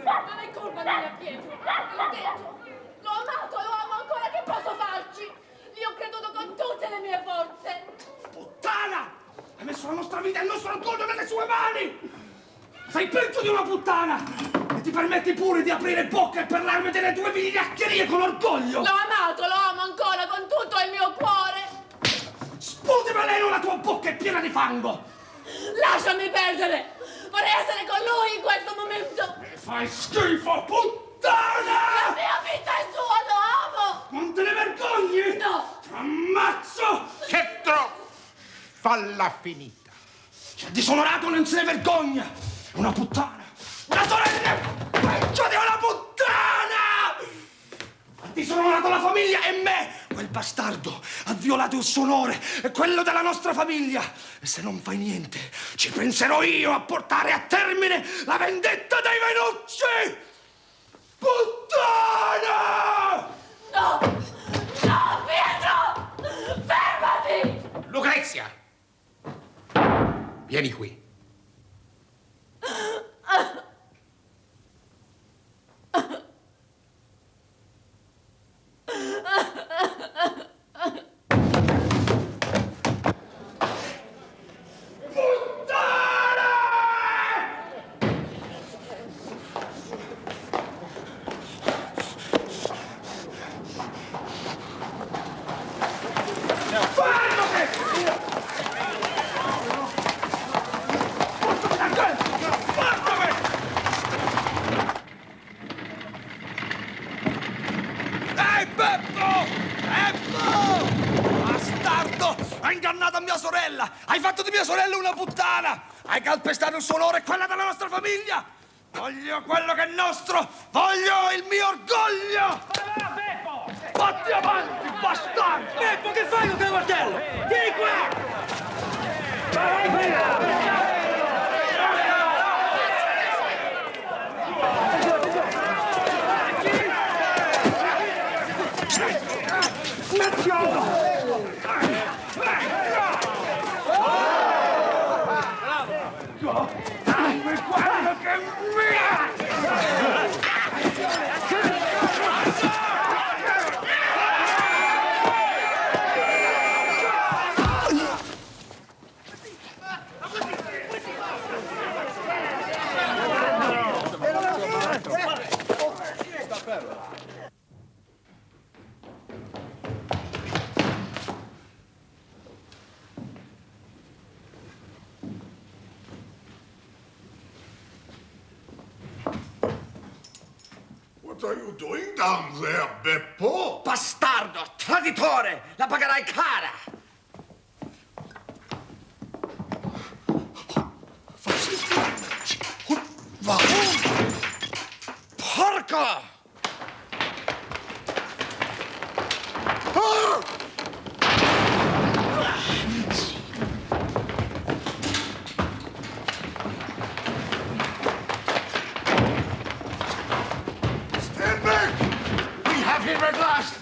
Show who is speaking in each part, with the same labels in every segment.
Speaker 1: Non è colpa mia, Pietro. L'ho detto. L'ho amato, lo amo ancora. Che posso farci? Gli ho creduto con tutte le mie forze.
Speaker 2: Puttana! Hai messo la nostra vita e il nostro orgoglio nelle sue mani! Sei peggio di una puttana! E ti permetti pure di aprire bocca e parlarmi delle tue vigliaccherie con orgoglio!
Speaker 1: L'ho amato, lo amo ancora con tutto il mio cuore!
Speaker 2: Sputi veleno, la tua bocca è piena di fango!
Speaker 1: Lasciami perdere! Vorrei essere con lui in questo momento!
Speaker 2: Mi fai schifo, puttana!
Speaker 1: La mia vita è sua, lo amo!
Speaker 2: Non te ne vergogni?
Speaker 1: No!
Speaker 2: Ti ammazzo!
Speaker 3: Cetro! Falla finita!
Speaker 2: C'è disonorato, non se ne vergogna! È una puttana! Una sorella peggio di una puttana! Ha disonorato la famiglia e me! Quel bastardo ha violato il suo onore e quello della nostra famiglia! E se non fai niente, ci penserò io a portare a termine la vendetta dei Venucci! Puttana!
Speaker 1: No! No, Pietro! Fermati!
Speaker 3: Lucrezia! Vieni qui.
Speaker 2: Hai fatto di mia sorella una puttana! Hai calpestato il suo onore e quella della nostra famiglia! Voglio quello che è nostro! Voglio il mio orgoglio!
Speaker 4: Beppo!
Speaker 2: Fatti avanti, bastardo!
Speaker 4: Beppo, che fai con quel martello? Vieni qua! Vai, vai,
Speaker 5: What are you doing down there, Beppo?
Speaker 2: Bastardo, traditore! La pagherai cara!
Speaker 5: Warum?
Speaker 2: Porco!
Speaker 5: Stand back! We have him at last!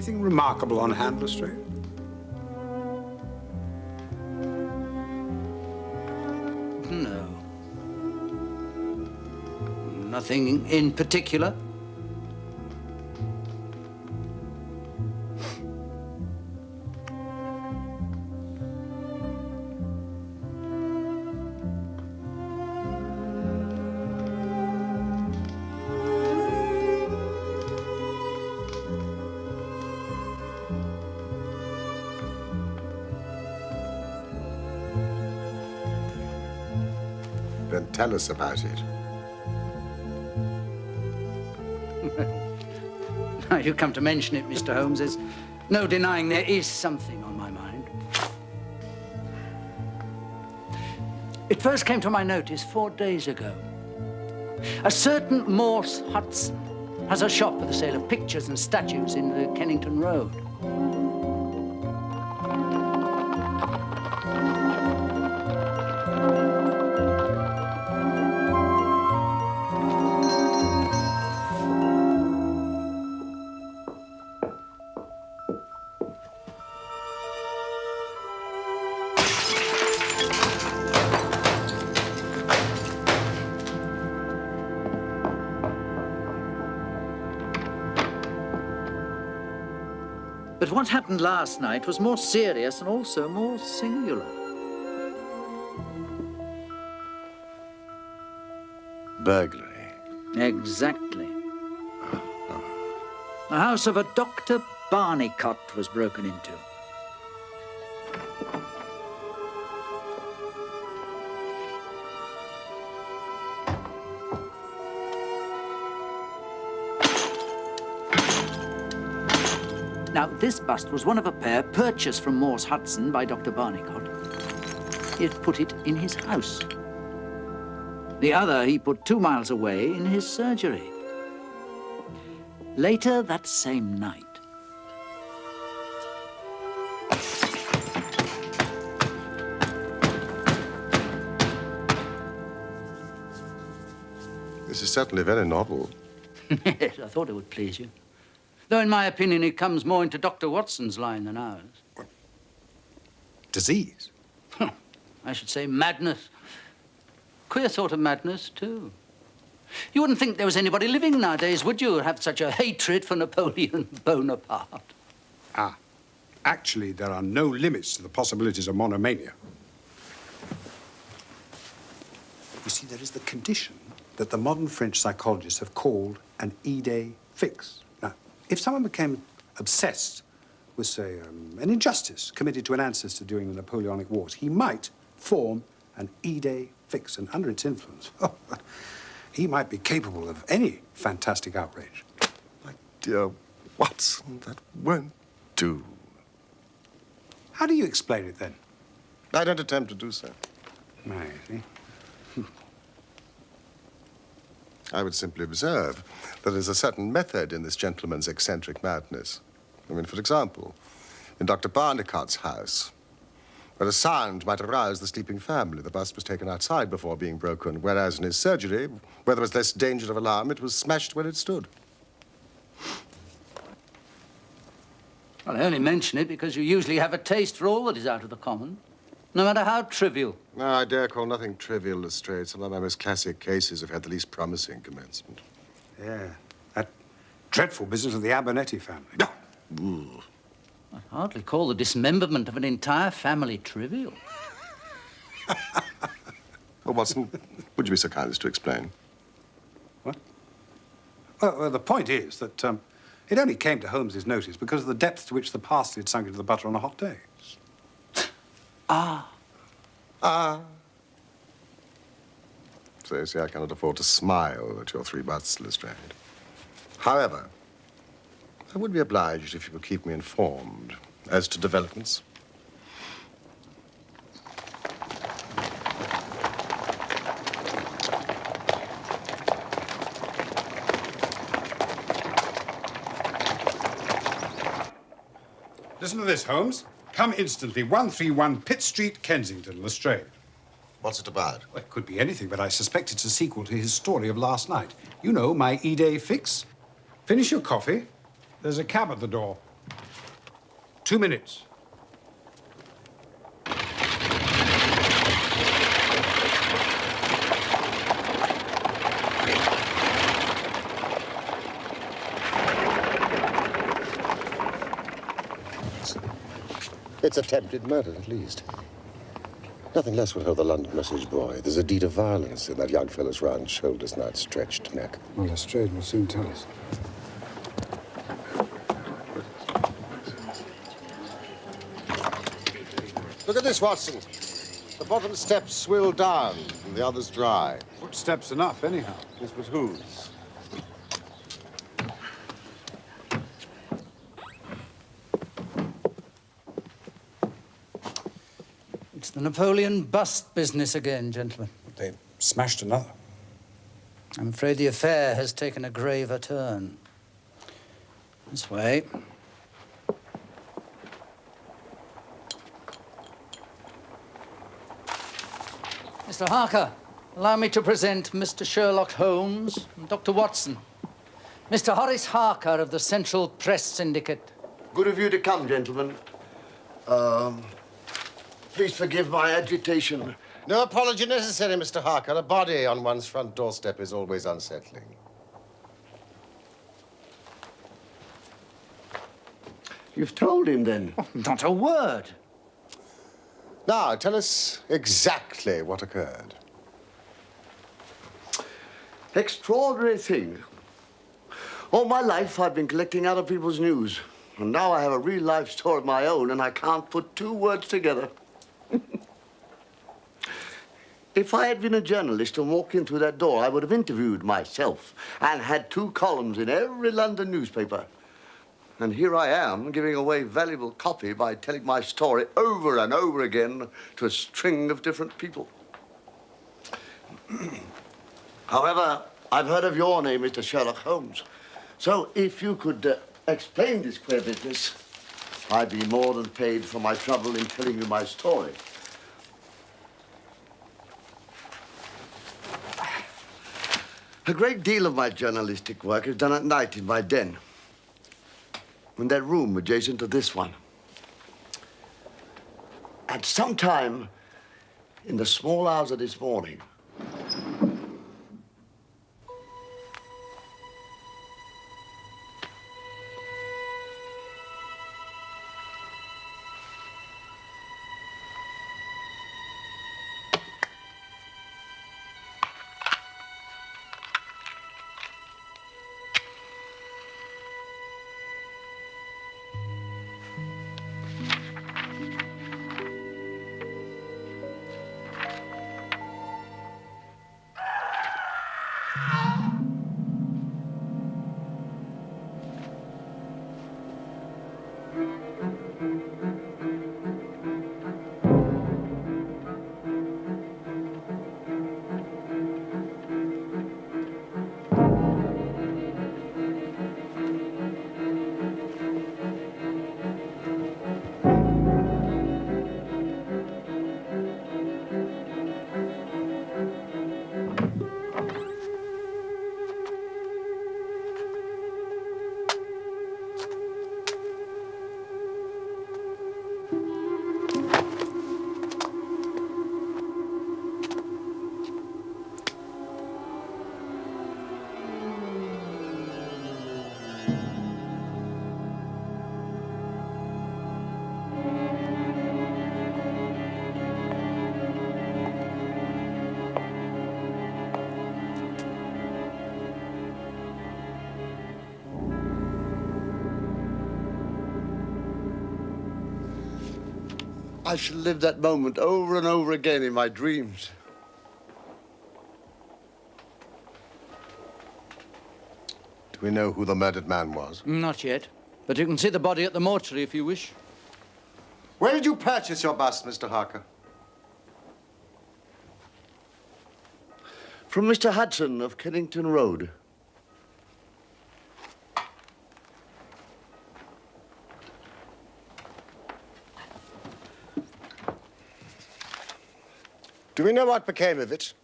Speaker 6: Anything remarkable on hand, Lestrade?
Speaker 7: No. Nothing in particular.
Speaker 5: Then tell us about it.
Speaker 7: Now you come to mention it, Mr. Holmes, there's no denying there is something on my mind. It first came to my notice 4 days ago. A certain Morse Hudson has a shop for the sale of pictures and statues in the Kennington Road. But what happened last night was more serious and also more singular.
Speaker 5: Burglary.
Speaker 7: Exactly. The house of a Dr. Barnicott was broken into. Now, this bust was one of a pair purchased from Morse Hudson by Dr. Barnicott. He had put it in his house. The other he put 2 miles away in his surgery. Later that same night,
Speaker 5: This is certainly very novel.
Speaker 7: yes, I thought it would please you. Though, in my opinion, it comes more into Dr. Watson's line than ours.
Speaker 6: Disease?
Speaker 7: I should say madness. Queer sort of madness, too. You wouldn't think there was anybody living nowadays, would you, have such a hatred for Napoleon Bonaparte?
Speaker 6: Ah, actually, there are no limits to the possibilities of monomania. You see, there is the condition that the modern French psychologists have called an idée fixe. Now, if someone became obsessed with, say, an injustice committed to an ancestor during the Napoleonic Wars, he might form an idée fixe, and under its influence, he might be capable of any fantastic outrage.
Speaker 5: My dear Watson, that won't do.
Speaker 6: How do you explain it, then?
Speaker 5: I don't attempt to do so.
Speaker 6: I see.
Speaker 5: I would simply observe that there's a certain method in this gentleman's eccentric madness. I mean, for example, in Dr. Barnicott's house, where a sound might arouse the sleeping family, the bust was taken outside before being broken, whereas in his surgery, where there was less danger of alarm, it was smashed where it stood.
Speaker 7: Well, I only mention it because you usually have a taste for all that is out of the common, no matter how trivial.
Speaker 5: No, I dare call nothing trivial, Lestrade. Some of my most classic cases have had the least promising commencement.
Speaker 6: Yeah, that dreadful business of the Abernethy family.
Speaker 5: Ooh.
Speaker 7: I hardly call the dismemberment of an entire family trivial.
Speaker 5: Well, Watson, would you be so kind as to explain?
Speaker 6: What? Well, the point is that it only came to Holmes's notice because of the depth to which the parsley had sunk into the butter on a hot day.
Speaker 7: Ah.
Speaker 5: Ah. So you see, I cannot afford to smile at your 3 buts, Lestrade. However, I would be obliged if you would keep me informed as to developments.
Speaker 6: Listen to this, Holmes. Come instantly. 131 Pitt Street, Kensington, Lestrade.
Speaker 5: What's it about?
Speaker 6: Well, it could be anything, but I suspect it's a sequel to his story of last night. You know, my idée fixe. Finish your coffee. There's a cab at the door. 2 minutes.
Speaker 5: It's attempted murder, at least. Nothing less would hold the London message boy. There's a deed of violence in that young fellow's round shoulders and that stretched neck.
Speaker 6: Well, Lestrade will soon tell us.
Speaker 5: Look at this, Watson. The bottom steps swill down and the others dry.
Speaker 6: Footsteps enough, anyhow.
Speaker 5: This was whose?
Speaker 7: It's the Napoleon bust business again, gentlemen.
Speaker 6: They smashed another.
Speaker 7: I'm afraid the affair has taken a graver turn. This way. Mr. Harker, allow me to present Mr. Sherlock Holmes and Dr. Watson. Mr. Horace Harker of the Central Press Syndicate.
Speaker 8: Good of you to come, gentlemen. Please forgive my agitation.
Speaker 5: No apology necessary, Mr. Harker. A body on one's front doorstep is always unsettling.
Speaker 8: You've told him, then?
Speaker 7: Oh, not a word.
Speaker 5: Now, tell us exactly what occurred.
Speaker 8: Extraordinary thing. All my life, I've been collecting other people's news. And now I have a real life story of my own, and I can't put 2 words together. If I had been a journalist and walked in through that door, I would have interviewed myself and had 2 columns in every London newspaper. And here I am, giving away valuable copy by telling my story over and over again to a string of different people. However, I've heard of your name, Mr. Sherlock Holmes. So if you could explain this queer business, I'd be more than paid for my trouble in telling you my story. A great deal of my journalistic work is done at night in my den. In that room adjacent to this one. At some time in the small hours of this morning, I shall live that moment over and over again in my dreams.
Speaker 5: Do we know who the murdered man was?
Speaker 7: Not yet. But you can see the body at the mortuary if you wish.
Speaker 5: Where did you purchase your bust, Mr. Harker?
Speaker 8: From Mr. Hudson of Kennington Road.
Speaker 5: Do we know what became of it?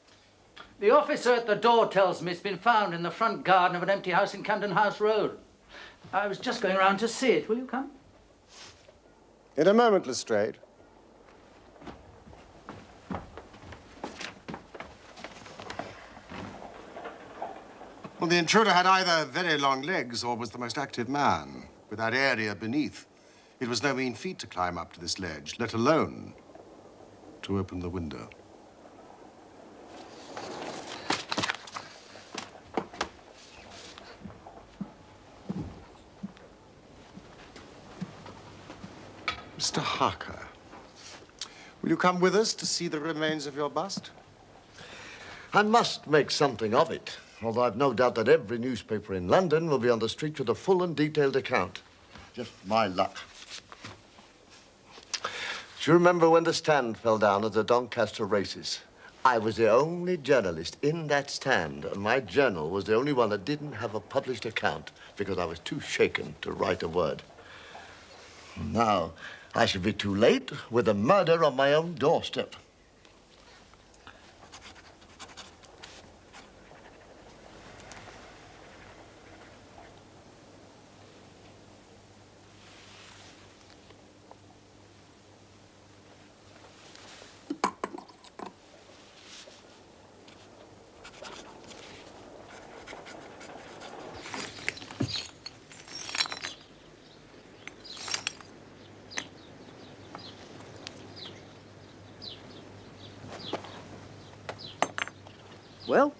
Speaker 7: The officer at the door tells me it's been found in the front garden of an empty house in Camden House Road. I was just going round to see it. Will you come?
Speaker 5: In a moment, Lestrade. Well, the intruder had either very long legs or was the most active man. With that area beneath, it was no mean feat to climb up to this ledge, let alone to open the window. Mr. Harker, will you come with us to see the remains of your bust?
Speaker 8: I must make something of it, although I've no doubt that every newspaper in London will be on the street with a full and detailed account. Just my luck. Do you remember when the stand fell down at the Doncaster races? I was the only journalist in that stand, and my journal was the only one that didn't have a published account because I was too shaken to write a word. Now, I should be too late with a murder on my own doorstep.
Speaker 7: Well?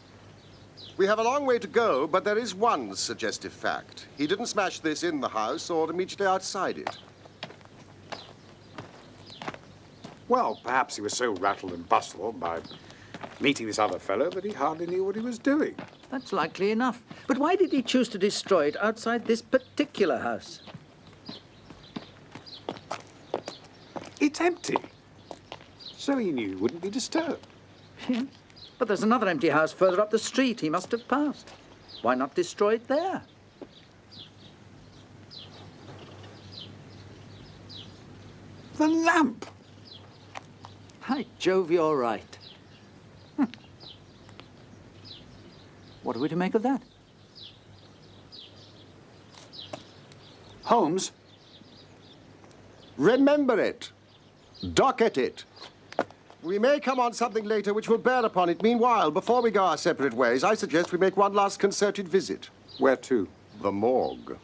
Speaker 5: We have a long way to go, but there is one suggestive fact. He didn't smash this in the house or immediately outside it.
Speaker 6: Well, perhaps he was so rattled and bustled by meeting this other fellow that he hardly knew what he was doing.
Speaker 7: That's likely enough. But why did he choose to destroy it outside this particular house?
Speaker 6: It's empty. So he knew he wouldn't be disturbed.
Speaker 7: Yes. But there's another empty house further up the street he must have passed. Why not destroy it there?
Speaker 6: The lamp!
Speaker 7: By Jove, you're right. What are we to make of that?
Speaker 6: Holmes?
Speaker 5: Remember it. Docket it. We may come on something later which will bear upon it. Meanwhile, before we go our separate ways, I suggest we make one last concerted visit.
Speaker 6: Where to?
Speaker 5: The morgue.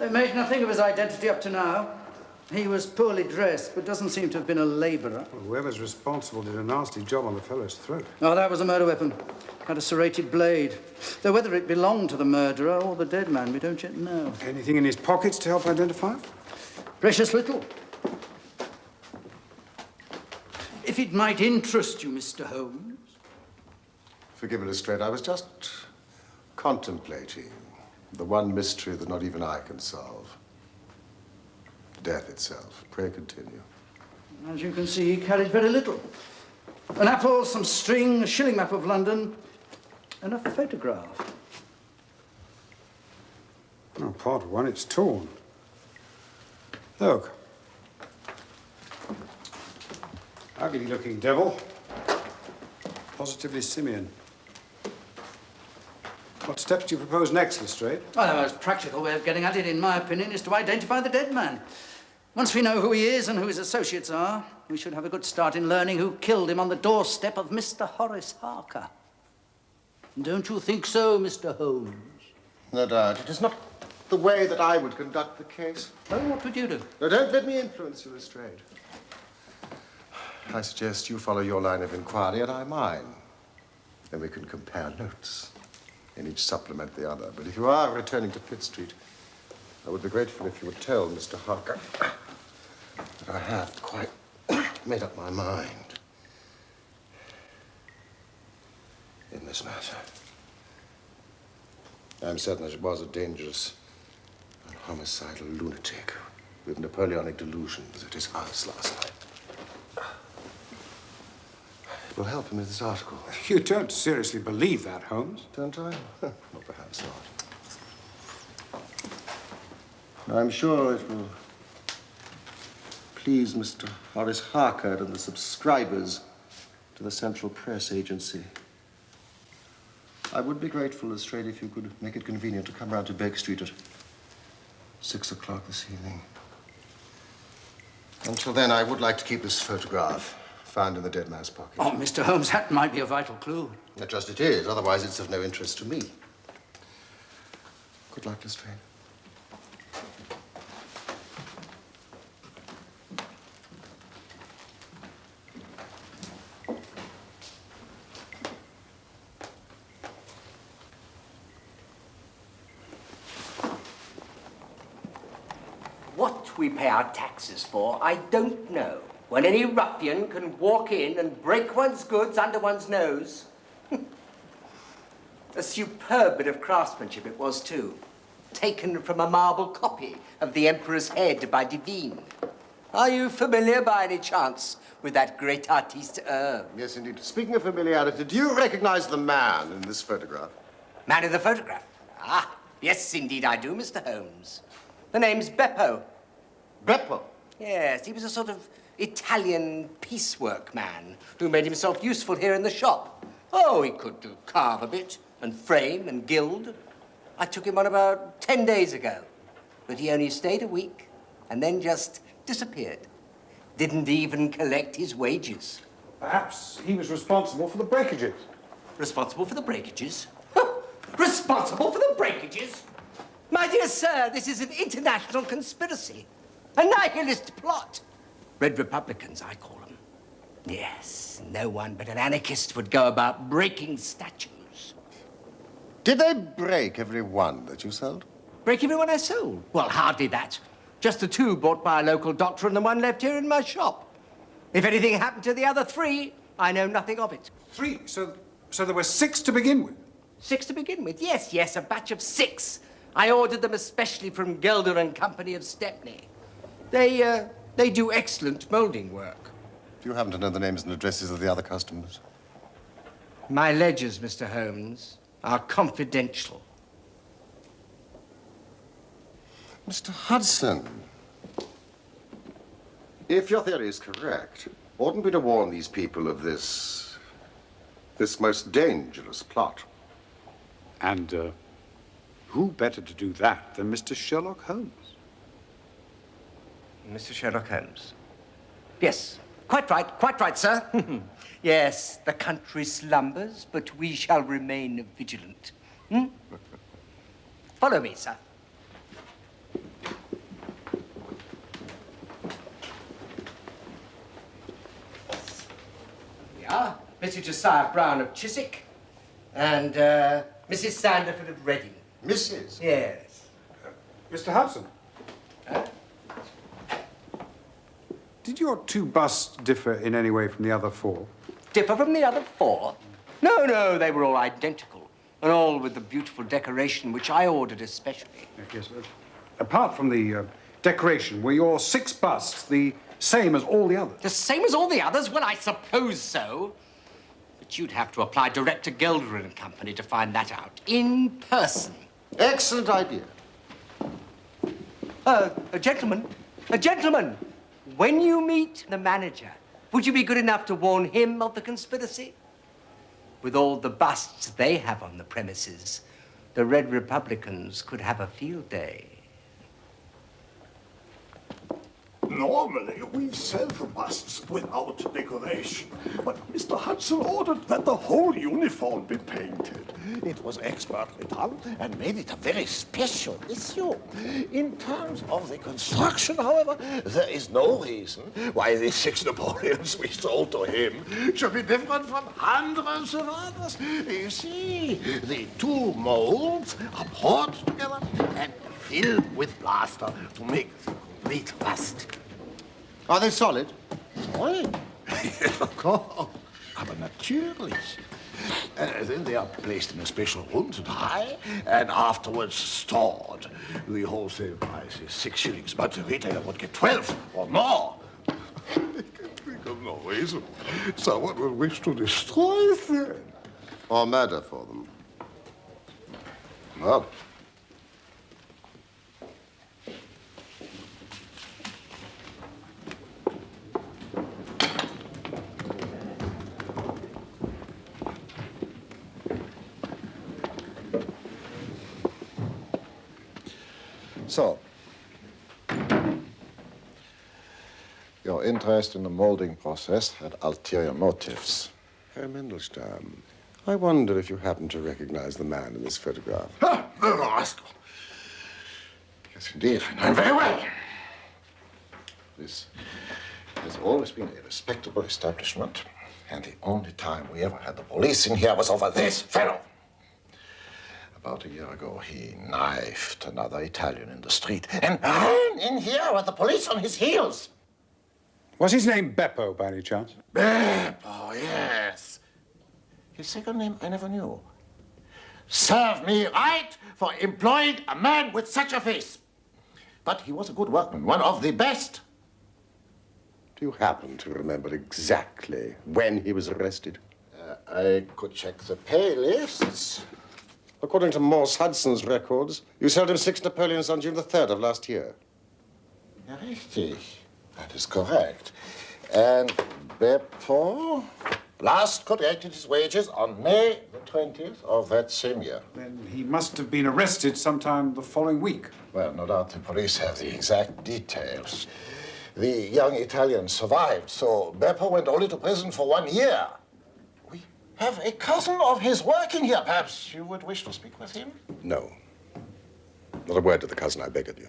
Speaker 7: They made nothing of his identity up to now. He was poorly dressed, but doesn't seem to have been a labourer.
Speaker 6: Well, whoever's responsible did a nasty job on the fellow's throat.
Speaker 7: Oh, that was a murder weapon. Had a serrated blade. Though whether it belonged to the murderer or the dead man, we don't yet know.
Speaker 6: Anything in his pockets to help identify him?
Speaker 7: Precious little. If it might interest you, Mr. Holmes.
Speaker 5: Forgive me, Lestrade, I was just contemplating the one mystery that not even I can solve. Death itself. Pray continue.
Speaker 7: As you can see, he carried very little. An apple, some string, a shilling map of London, and a photograph.
Speaker 6: Oh, part of one, it's torn. Look. Ugly-looking devil. Positively simian. What steps do you propose next, Lestrade?
Speaker 7: Well, the most practical way of getting at it, in my opinion, is to identify the dead man. Once we know who he is and who his associates are, we should have a good start in learning who killed him on the doorstep of Mr. Horace Harker. Don't you think so, Mr. Holmes?
Speaker 5: No doubt. It is not the way that I would conduct the case.
Speaker 7: Oh, what would you do?
Speaker 5: No, don't let me influence you, Lestrade. I suggest you follow your line of inquiry and I mine. Then we can compare notes. and each supplement the other. But if you are returning to Pitt Street, I would be grateful if you would tell Mr. Harker that I have quite made up my mind in this matter. I'm certain that it was a dangerous and homicidal lunatic with Napoleonic delusions at his house last night. It will help him with this article.
Speaker 6: You don't seriously believe that, Holmes?
Speaker 5: Don't I? Well, perhaps not. I'm sure it will please Mr. Horace Harker and the subscribers to the Central Press Agency. I would be grateful, Lestrade, if you could make it convenient to come round to Baker Street at 6 o'clock this evening. Until then, I would like to keep this photograph found in the dead man's pocket.
Speaker 7: Oh, Mr. Holmes, that might be a vital clue.
Speaker 5: Just it is. Otherwise, it's of no interest to me. Good luck, Lestrade.
Speaker 9: What we pay our taxes for, I don't know. When any ruffian can walk in and break one's goods under one's nose. A superb bit of craftsmanship it was, too. Taken from a marble copy of the Emperor's head by Divine. Are you familiar by any chance with that great artiste?
Speaker 5: Yes, indeed. Speaking of familiarity, do you recognize the man in this photograph?
Speaker 9: Man in the photograph? Ah, yes, indeed I do, Mr. Holmes. The name's Beppo.
Speaker 5: Beppo?
Speaker 9: Yes, he was a sort of Italian piecework man who made himself useful here in the shop. Oh, he could carve a bit and frame and gild. I took him on about 10 days ago, but he only stayed a week and then just disappeared. Didn't even collect his wages.
Speaker 6: Perhaps he was responsible for the breakages.
Speaker 9: Responsible for the breakages? Responsible for the breakages? My dear sir, this is an international conspiracy. A nihilist plot. Red Republicans, I call them. Yes, no one but an anarchist would go about breaking statues.
Speaker 5: Did they break every one that you sold?
Speaker 9: Break every one I sold? Well, hardly that. Just the 2 bought by a local doctor and the 1 left here in my shop. If anything happened to the other 3, I know nothing of it.
Speaker 6: 3? So there were 6 to begin with?
Speaker 9: 6 to begin with? Yes, a batch of 6. I ordered them especially from Gelder and Company of Stepney. They do excellent molding work.
Speaker 5: Do you happen to know the names and addresses of the other customers?
Speaker 9: My ledgers, Mr. Holmes, are confidential.
Speaker 5: Mr. Hudson, if your theory is correct, oughtn't we to warn these people of this most dangerous plot?
Speaker 6: And who better to do that than Mr. Sherlock Holmes?
Speaker 9: Mr. Sherlock Holmes. Yes, quite right, sir. Yes, the country slumbers, but we shall remain vigilant. Follow me, sir. We are Mr. Josiah Brown of Chiswick and Mrs. Sanderford of Reading.
Speaker 5: Mrs.?
Speaker 9: Yes.
Speaker 6: Mr. Hudson? Did your 2 busts differ in any way from the other 4?
Speaker 9: Differ from the other 4? No, they were all identical. And all with the beautiful decoration which I ordered especially.
Speaker 6: Yes, but apart from the decoration, were your 6 busts the same as all the others?
Speaker 9: The same as all the others? Well, I suppose so. But you'd have to apply direct to Gelder and Company to find that out. In person.
Speaker 5: Excellent idea.
Speaker 9: A gentleman. When you meet the manager, would you be good enough to warn him of the conspiracy? With all the busts they have on the premises, the Red Republicans could have a field day.
Speaker 10: normally we sell the busts without decoration. But Mr. Hudson ordered that the whole uniform be painted. It was expertly done and made it a very special issue. In terms of the construction, however, there is no reason why the Six Napoleons we sold to him should be different from hundreds of others. You see, the two molds are poured together and filled with plaster to make the complete bust.
Speaker 5: Are they solid?
Speaker 10: Solid? Yes, of course. Aber natürlich. Then they are placed in a special room to dry and afterwards stored. The wholesale price is 6 shillings, but the retailer would get 12 or more. I can think of no reason someone would wish to destroy them.
Speaker 5: Or murder for them?
Speaker 10: Well,
Speaker 5: So, your interest in the molding process had ulterior motives. Herr Mandelstam, I wonder if you happen to recognize the man in this photograph.
Speaker 10: the rascal. Yes, indeed, I know him very well.
Speaker 5: This has always been a respectable establishment, and the only time we ever had the police in here was over this fellow. About a year ago, he knifed another Italian in the street and ran in here with the police on his heels.
Speaker 6: Was his name Beppo, by any chance?
Speaker 10: Beppo, yes. His second name I never knew. Serve me right for employing a man with such a face. But he was a good workman, one of the best.
Speaker 5: Do you happen to remember exactly when he was arrested?
Speaker 10: I could check the pay lists.
Speaker 5: According to Morse Hudson's records, you sold him 6 Napoleons on June the 3rd of last year.
Speaker 10: Ja, richtig. That is correct. And Beppo last collected his wages on May the 20th of that same year.
Speaker 6: Then he must have been arrested sometime the following week.
Speaker 10: Well, no doubt the police have the exact details. The young Italian survived, so Beppo went only to prison for 1 year. We have a cousin of his working here. Perhaps you would wish to speak with him?
Speaker 5: No. Not a word to the cousin, I beg of you.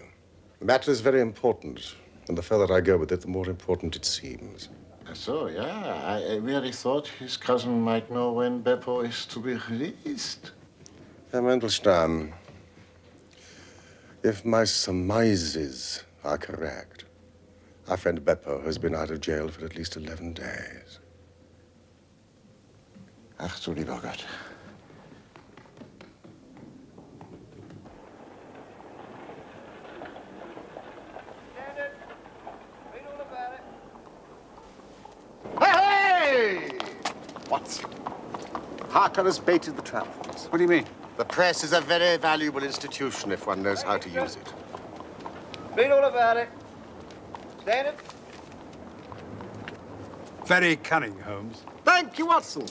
Speaker 5: The matter is very important, and the further I go with it, the more important it seems.
Speaker 10: So, yeah, I really thought his cousin might know when Beppo is to be released.
Speaker 5: Herr Mandelstam, if my surmises are correct, our friend Beppo has been out of jail for at least 11 days.
Speaker 10: Ach du lieber Gott.
Speaker 5: Hey! What? Harker has baited the trap.
Speaker 6: What do you mean?
Speaker 5: The press is a very valuable institution if one knows how to use it.
Speaker 4: Read all about it. Stand it.
Speaker 6: Very cunning, Holmes.
Speaker 5: Thank you, Watson.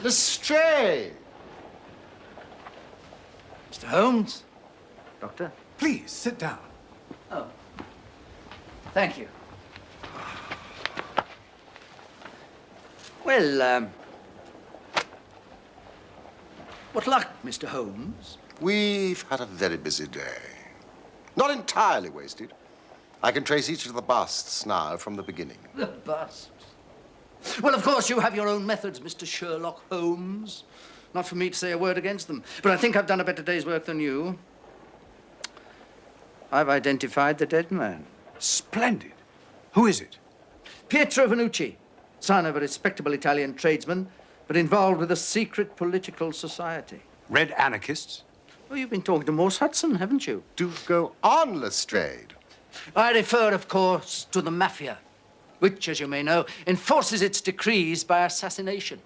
Speaker 5: Lestrade!
Speaker 7: Mr. Holmes? Doctor?
Speaker 6: Please, sit down.
Speaker 7: Oh. Thank you. Well, what luck, Mr. Holmes?
Speaker 5: We've had a very busy day. Not entirely wasted. I can trace each of the busts now from the beginning.
Speaker 7: The busts? Well, of course, you have your own methods, Mr. Sherlock Holmes. Not for me to say a word against them, but I think I've done a better day's work than you. I've identified the dead man.
Speaker 6: Splendid. Who is it?
Speaker 7: Pietro Vannucci, son of a respectable Italian tradesman, but involved with a secret political society.
Speaker 6: Red anarchists?
Speaker 7: Well, you've been talking to Morse Hudson, haven't you?
Speaker 5: Do go on, Lestrade.
Speaker 7: I refer, of course, to the Mafia, which, as you may know, enforces its decrees by assassination.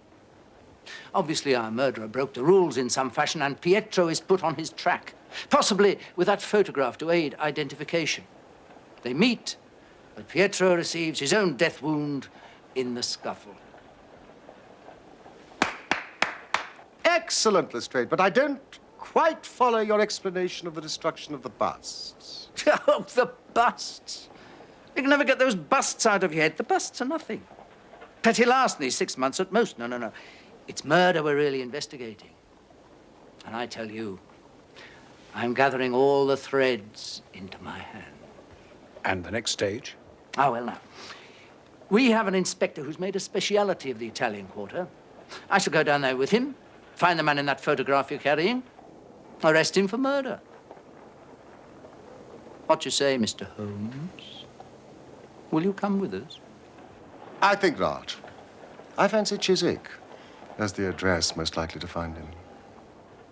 Speaker 7: Obviously, our murderer broke the rules in some fashion, and Pietro is put on his track, possibly with that photograph to aid identification. They meet, but Pietro receives his own death wound in the scuffle.
Speaker 5: Excellent, Lestrade, but I don't quite follow your explanation of the destruction of the busts.
Speaker 7: Oh, the busts. You can never get those busts out of your head. The busts are nothing. Petty larceny, 6 months at most. No. It's murder we're really investigating. And I tell you, I'm gathering all the threads into my hand.
Speaker 6: And the next stage?
Speaker 7: Ah, well, now. We have an inspector who's made a speciality of the Italian quarter. I shall go down there with him, find the man in that photograph you're carrying, arrest him for murder. What you say, Mr. Holmes? Will you come with us?
Speaker 5: I think not. I fancy Chiswick as the address most likely to find him.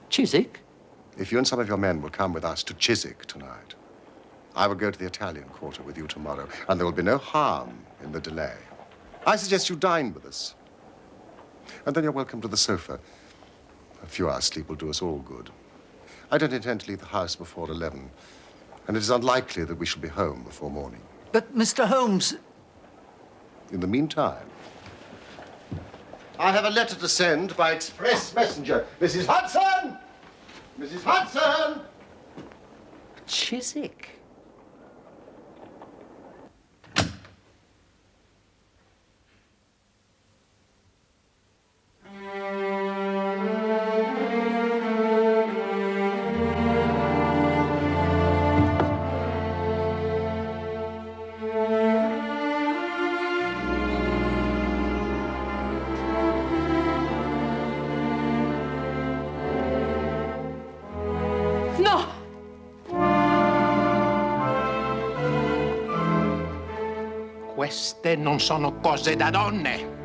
Speaker 7: Chiswick?
Speaker 5: If you and some of your men will come with us to Chiswick tonight, I will go to the Italian quarter with you tomorrow, and there will be no harm in the delay. I suggest you dine with us. And then you're welcome to the sofa. A few hours' sleep will do us all good. I don't intend to leave the house before 11, and it is unlikely that we shall be home before morning.
Speaker 7: But, Mr. Holmes...
Speaker 5: In the meantime, I have a letter to send by express messenger. Mrs. Hudson! Mrs. Hudson!
Speaker 7: Chiswick?
Speaker 1: No!
Speaker 3: Queste non sono cose da donne.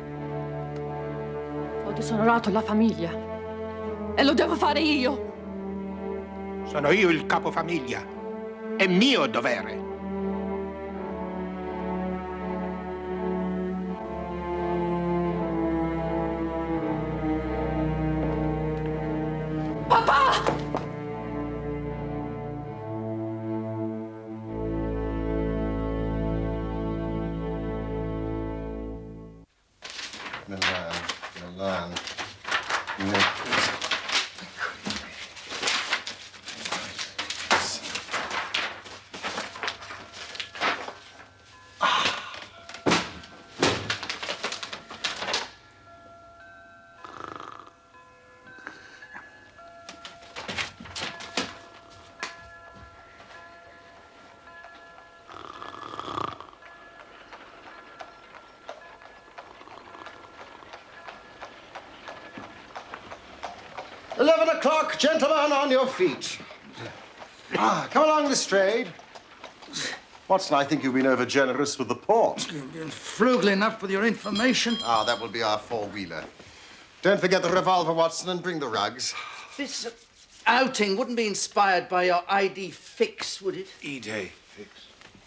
Speaker 1: Ho disonorato la famiglia. E lo devo fare io.
Speaker 3: Sono io il capofamiglia. È mio dovere.
Speaker 1: Papà!
Speaker 5: Milan. O'clock, gentlemen, on your feet. Come along, Lestrade. Watson, I think you've been over-generous with the port.
Speaker 7: You've been frugal enough with your information.
Speaker 5: That will be our four-wheeler. Don't forget the revolver, Watson, and bring the rugs.
Speaker 7: This outing wouldn't be inspired by your ID fix, would it?
Speaker 6: E-Day fix.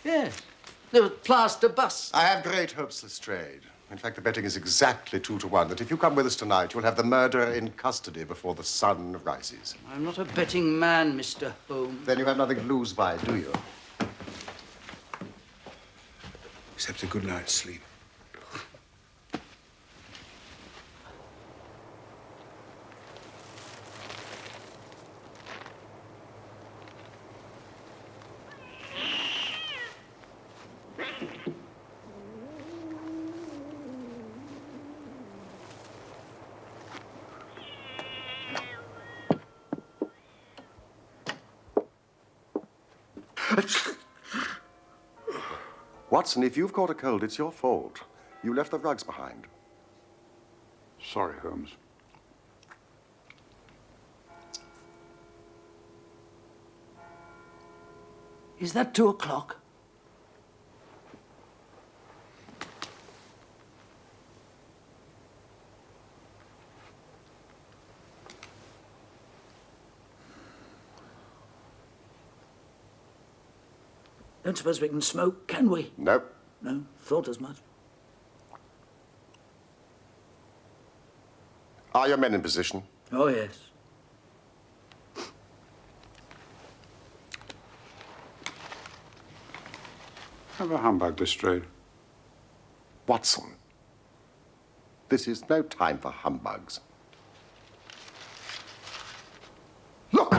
Speaker 7: Yes. There was plaster busts.
Speaker 5: I have great hopes, Lestrade. In fact, the betting is exactly 2-1 that if you come with us tonight, you'll have the murderer in custody before the sun rises.
Speaker 7: I'm not a betting man, Mr. Holmes.
Speaker 5: Then you have nothing to lose by it, do you?
Speaker 6: Except a good night's sleep.
Speaker 5: Watson, if you've caught a cold, it's your fault. You left the rugs behind.
Speaker 6: Sorry, Holmes.
Speaker 7: Is that 2 o'clock? Don't suppose we can smoke, can we?
Speaker 5: Nope.
Speaker 7: No, thought as much.
Speaker 5: Are your men in position?
Speaker 7: Oh, yes.
Speaker 6: Have a humbug, Lestrade.
Speaker 5: Watson, this is no time for humbugs. Look!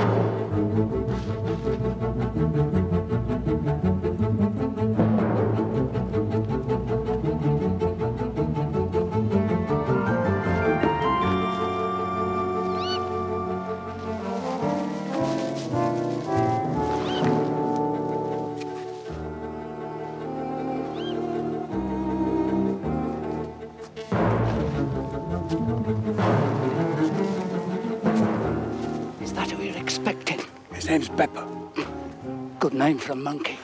Speaker 4: Is that who you're expecting? His name's Beppo. Good name for a monkey.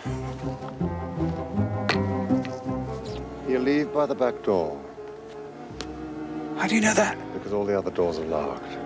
Speaker 5: He'll leave by the back door,
Speaker 4: How do you know that?
Speaker 5: because all the other doors are locked.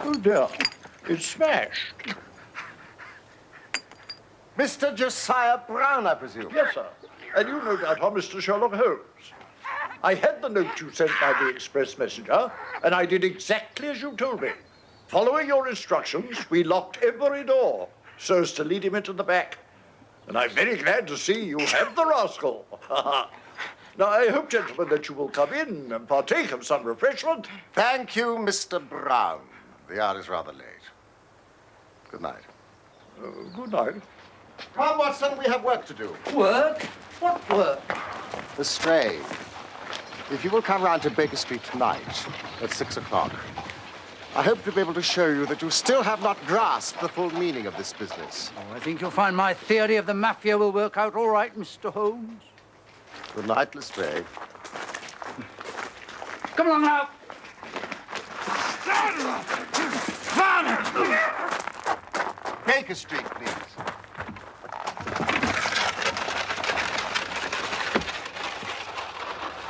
Speaker 10: Oh dear, it's smashed.
Speaker 5: Mr. Josiah Brown, I presume?
Speaker 10: Yes, sir. And you no doubt are Mr. Sherlock Holmes. I had the note you sent by the express messenger, and I did exactly as you told me. Following your instructions, we locked every door so as to lead him into the back. And I'm very glad to see you have the rascal. Now, I hope, gentlemen, that you will come in and partake of some refreshment.
Speaker 5: Thank you, Mr. Brown. The hour is rather late. Good night.
Speaker 10: Good night.
Speaker 5: Come on, Watson, we have work to do.
Speaker 7: Work? What work?
Speaker 5: Lestrade, if you will come round to Baker Street tonight at 6 o'clock, I hope to be able to show you that you still have not grasped the full meaning of this business.
Speaker 7: Oh, I think you'll find my theory of the mafia will work out all right, Mr. Holmes.
Speaker 5: Good night, Lestrade.
Speaker 7: Come along now.
Speaker 5: Baker Street, please.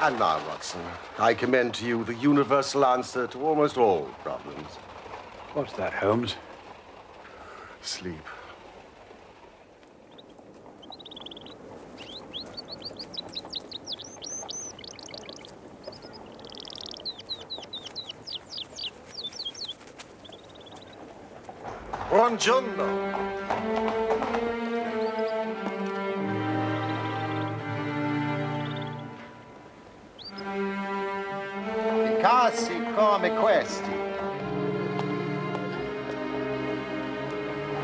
Speaker 5: And now, Watson, I commend to you the universal answer to almost all problems.
Speaker 6: What's that, Holmes?
Speaker 5: Sleep. Buongiorno. I casi come questi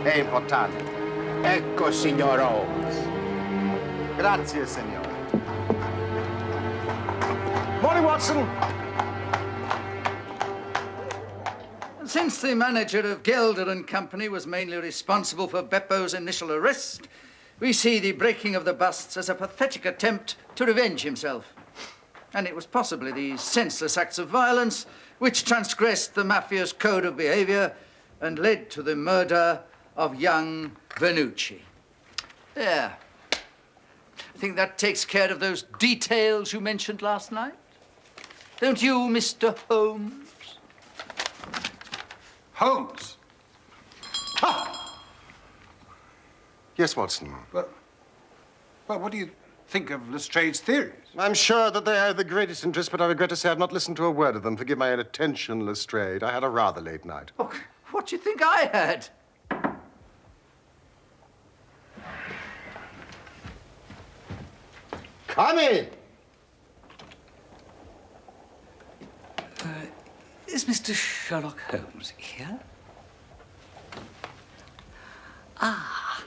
Speaker 5: è importante.
Speaker 3: Ecco, signor Holmes.
Speaker 5: Grazie, signore. Morning, Watson.
Speaker 7: Since the manager of Gelder and Company was mainly responsible for Beppo's initial arrest, we see the breaking of the busts as a pathetic attempt to revenge himself. And it was possibly these senseless acts of violence which transgressed the mafia's code of behavior and led to the murder of young Vernucci. There. I think that takes care of those details you mentioned last night. Don't you, Mr. Holmes?
Speaker 6: Holmes?
Speaker 5: Yes, Watson.
Speaker 6: Well, what do you think of Lestrade's theories?
Speaker 5: I'm sure that they are of the greatest interest, but I regret to say I've not listened to a word of them. Forgive my inattention, Lestrade. I had a rather late night.
Speaker 7: Oh, what do you think I had?
Speaker 5: Come in.
Speaker 11: Is Mr. Sherlock Holmes here? Ah.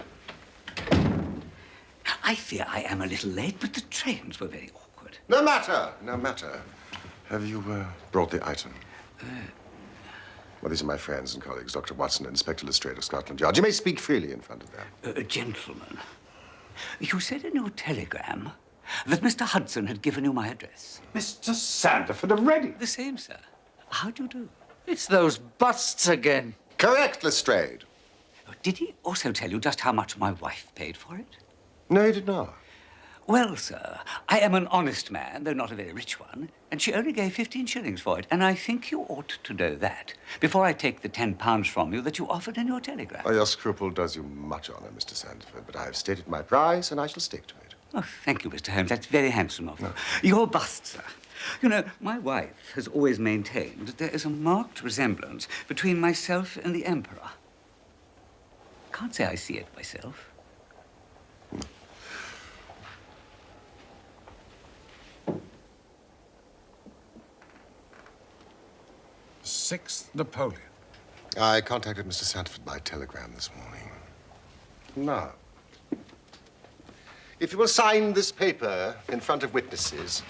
Speaker 11: I fear I am a little late, but the trains were very awkward.
Speaker 5: No matter, no matter. Have you brought the item? Well, these are my friends and colleagues, Dr. Watson and Inspector Lestrade of Scotland Yard. You may speak freely in front of them.
Speaker 11: Gentlemen, you said in your telegram that Mr. Hudson had given you my address.
Speaker 6: Mr. Sandford already?
Speaker 11: The same, sir. How do you do?
Speaker 7: It's those busts again.
Speaker 5: Correct, Lestrade.
Speaker 11: Did he also tell you just how much my wife paid for it?
Speaker 5: No, he did not.
Speaker 11: Well, sir, I am an honest man, though not a very rich one, and she only gave 15 shillings for it, and I think you ought to know that before I take the £10 from you that you offered in your telegram.
Speaker 5: Oh, your scruple does you much honor, Mr. Sandford, but I have stated my price, and I shall stick to it.
Speaker 11: Oh, thank you, Mr. Holmes. That's very handsome of you. Your bust, sir. You know, my wife has always maintained that there is a marked resemblance between myself and the Emperor. Can't say I see it myself.
Speaker 6: Six Napoleon.
Speaker 5: I contacted Mr. Sandford by telegram this morning. Now, if you will sign this paper in front of witnesses,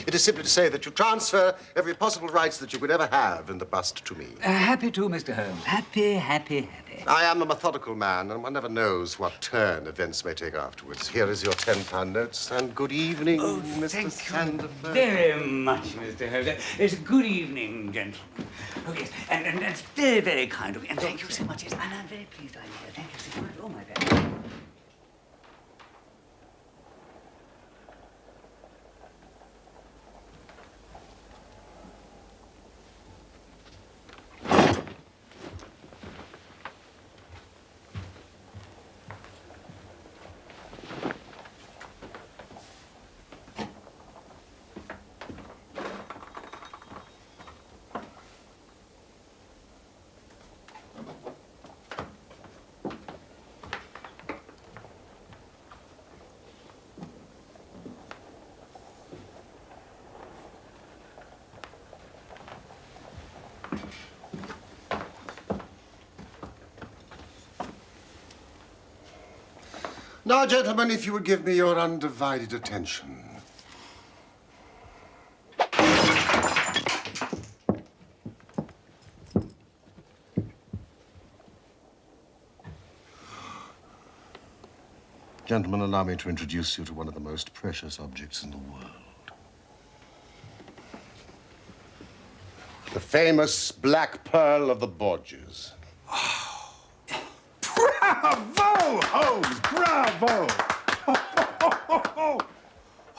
Speaker 5: it is simply to say that you transfer every possible rights that you could ever have in the bust to me.
Speaker 11: Happy to, Mr. Holmes. Happy, happy, happy.
Speaker 5: I am a methodical man, and one never knows what turn events may take afterwards. Here is your £10 notes, and good evening, Mr. Sandford.
Speaker 11: Very much, Mr. Holmes. It's a good evening, gentlemen. Oh, yes, and it's very, very kind of you. And thank you so much. Yes, and I'm very pleased I'm here. Thank you so much. Oh, my bad.
Speaker 5: Now, gentlemen, if you would give me your undivided attention. Gentlemen, allow me to introduce you to one of the most precious objects in the world. The famous Black Pearl of the Borgias.
Speaker 6: Bravo, Holmes! Bravo!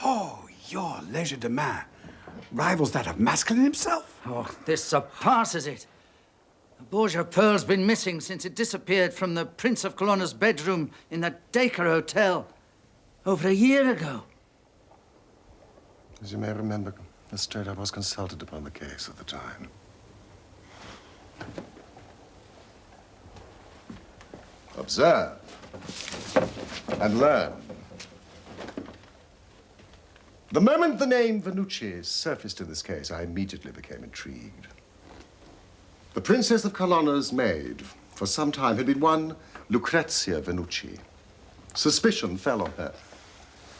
Speaker 6: Oh, your legerdemain rivals that of Maskelyne himself.
Speaker 7: Oh, this surpasses it. The Borgia pearl's been missing since it disappeared from the Prince of Colonna's bedroom in the Dacre Hotel over a year ago.
Speaker 5: As you may remember, Lestrade, I was consulted upon the case at the time. Observe and learn. The moment the name Venucci surfaced in this case, I immediately became intrigued. The Princess of Colonna's maid, for some time, had been one Lucrezia Venucci. Suspicion fell on her,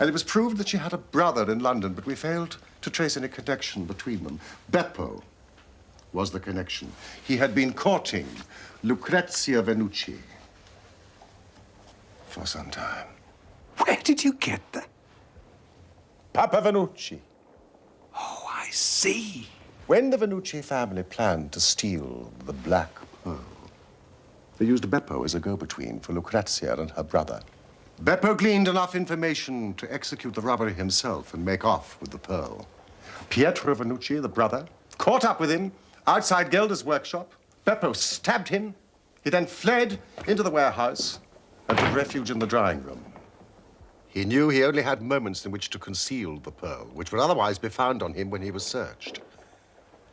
Speaker 5: and it was proved that she had a brother in London, but we failed to trace any connection between them. Beppo was the connection. He had been courting Lucrezia Venucci for some time.
Speaker 6: Where did you get that?
Speaker 5: Papa Venucci.
Speaker 6: Oh, I see.
Speaker 5: When the Venucci family planned to steal the Black Pearl, they used Beppo as a go-between for Lucrezia and her brother. Beppo gleaned enough information to execute the robbery himself and make off with the pearl. Pietro Venucci, the brother, caught up with him outside Gelder's workshop. Beppo stabbed him. He then fled into the warehouse and took refuge in the drawing room. He knew he only had moments in which to conceal the pearl, which would otherwise be found on him when he was searched.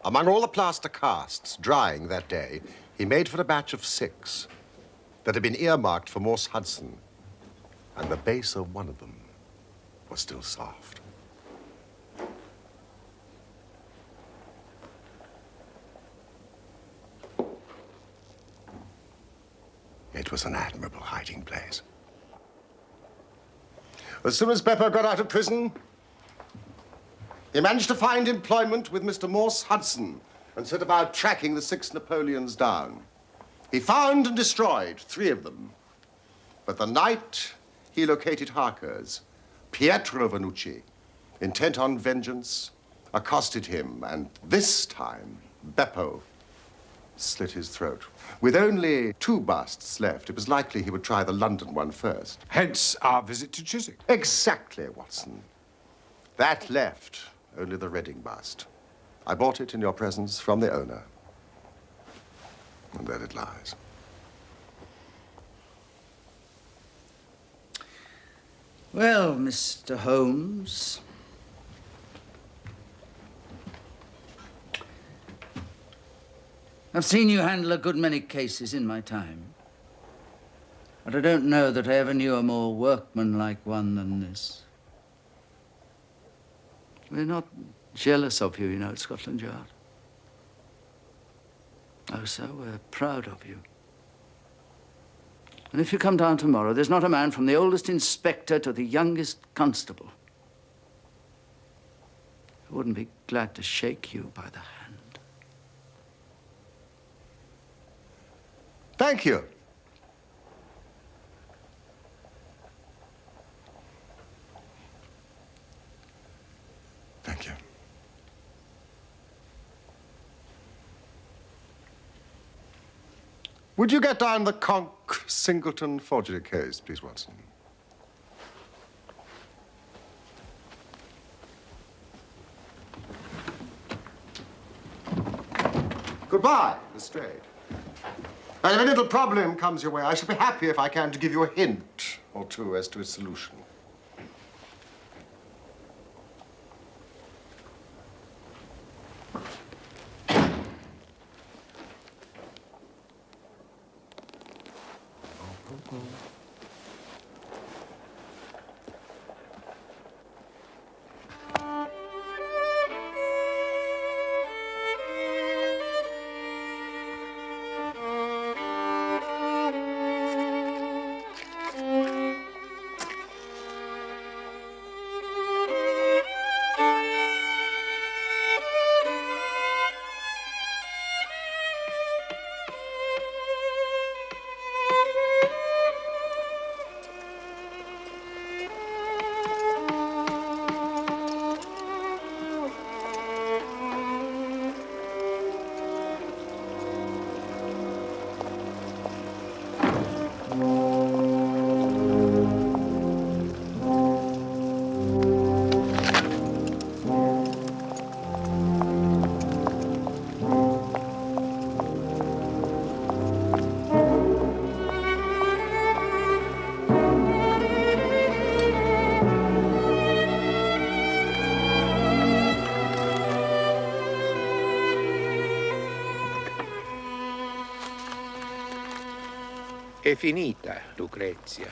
Speaker 5: Among all the plaster casts drying that day, he made for a batch of 6 that had been earmarked for Morse Hudson, and the base of one of them was still soft. It was an admirable hiding place. As soon as Beppo got out of prison, he managed to find employment with Mr. Morse Hudson and set about tracking the Six Napoleons down. He found and destroyed 3 of them. But the night he located Harker's, Pietro Vanucci, intent on vengeance, accosted him, and this time, Beppo slit his throat. With only 2 busts left, it was likely he would try the London one first.
Speaker 6: Hence our visit to Chiswick.
Speaker 5: Exactly, Watson. That left only the Reading bust. I bought it in your presence from the owner. And there it lies.
Speaker 7: Well, Mr. Holmes, I've seen you handle a good many cases in my time, but I don't know that I ever knew a more workmanlike one than this. We're not jealous of you, at Scotland Yard. Oh, sir, we're proud of you. And if you come down tomorrow, there's not a man from the oldest inspector to the youngest constable who wouldn't be glad to shake you by the hand.
Speaker 5: Thank you. Thank you. Would you get down the Conk-Singleton forgery case, please, Watson? Goodbye, Lestrade. And if a little problem comes your way, I shall be happy if I can to give you a hint or 2 as to its solution.
Speaker 3: È finita, Lucrezia.